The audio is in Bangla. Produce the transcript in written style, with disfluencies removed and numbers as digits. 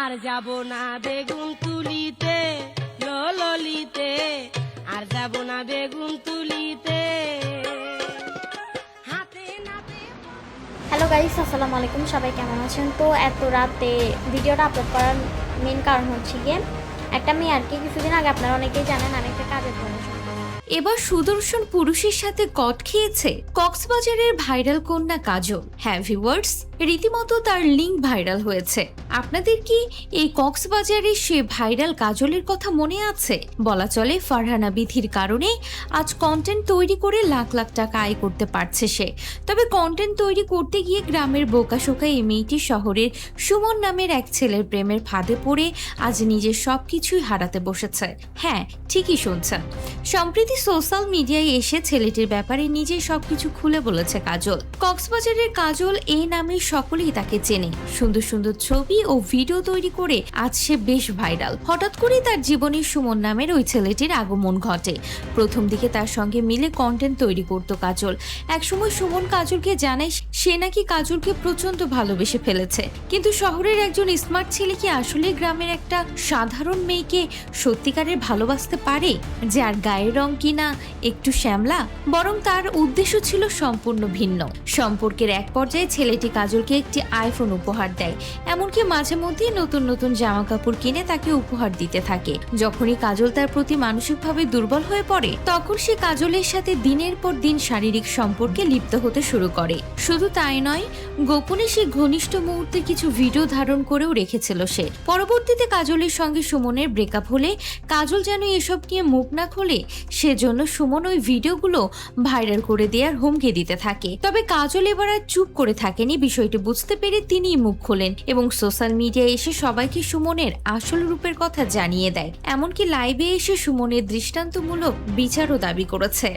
আর যাব না বেগুন তুলিতে ললিতে, আর যাব না বেগুন তুলিতে। হ্যালো গাইস, আসসালামু আলাইকুম। সবাই কেমন আছেন? তো এত রাতে ভিডিওটা আপলোড করার মেন কারণ হচ্ছে গিয়ে একটা মেয়ে আর কি, কিছুদিন আগে আপনারা অনেকেই জানেন আমি একটা কাজের জন্য এবার সুদর্শন পুরুষের সাথে কট খেয়েছে কক্সবাজারের ভাইরাল কন্যা কাজল। হ্যাঁ ভিউয়ার্স, রীতিমতো তার লিঙ্ক ভাইরাল হয়েছে। আপনাদের কি এই কক্সবাজারের সে ভাইরাল কাজলের কথা মনে আছে? বলা চলে ফারহানা বিধির কারণে আজ কন্টেন্ট তৈরি করে লাখ লাখ টাকা আয় করতে পারছে সে। তবে কন্টেন্ট তৈরি করতে গিয়ে গ্রামের বোকাশোকা এই মেয়েটি শহরের সুমন নামের এক ছেলের প্রেমের ফাঁদে পড়ে আজ নিজের সবকিছুই হারাতে বসেছে। হ্যাঁ, ঠিকই শুনছেন। সম্প্রতি সোশ্যাল মিডিয়ায় এসে ছেলেটির ব্যাপারে নিজেই সবকিছু খুলে বলেছে কাজল। কক্সবাজারের কাজল এই নামে সকলেই তাকে চেনে। সুন্দর সুন্দর ছবি ও ভিডিও তৈরি করে আজ সে বেশ ভাইরাল। হঠাৎ করে তার জীবনে সুমন নামের ওই ছেলেটির আগমন ঘটে। প্রথম দিকে তার সঙ্গে মিলে কন্টেন্ট তৈরি করত কাজল। একসময় সুমন কাজলকে জানায় সে নাকি কাজলকে প্রচন্ড ভালোবেসে ফেলেছে। কিন্তু শহরের একজন স্মার্ট ছেলে কি আসলে গ্রামের একটা সাধারণ মেয়েকে সত্যিকারের ভালোবাসতে পারে, যার গায়ের রং কিনা একটু শ্যামলা? বরং তার উদ্দেশ্য ছিল সম্পূর্ণ ভিন্ন। সম্পর্কের এক পর্যায়ে ছেলেটি কাজলকে একটি আইফোন উপহার দেয়, এমনকি মাঝে মধ্যেই নতুন নতুন জামা কাপড় কিনে তাকে উপহার দিতে থাকে। যখনই কাজল তার প্রতি মানসিকভাবে দুর্বল হয়ে পড়ে, তখন সে কাজলের সাথে দিনের পর দিন শারীরিক সম্পর্কে লিপ্ত হতে শুরু করে। শুধু তাই নয়, গোপনে সে ঘনিষ্ঠ মুহূর্তে কিছু ভিডিও ধারণ করেও রেখেছিল সে। পরবর্তীতে কাজলের সঙ্গে সুমনের ব্রেকআপ হলে কাজল যেন এসব নিয়ে মুখ না খোলে, সেজন্য সুমন ওই ভিডিওগুলো ভাইরাল করে দেওয়ার হুমকি দিতে থাকে। তবে কাজল এবার আর চুপ করে থাকেনি। বিষয়টি বুঝতে পেরে তিনিই মুখ খোলেন এবং সোশ্যাল মিডিয়ায় এসে সবাইকে সুমনের আসল রূপের কথা জানিয়ে দেয়। এমনকি লাইভে এসে সুমনের দৃষ্টান্তমূলক বিচারও দাবি করেছে।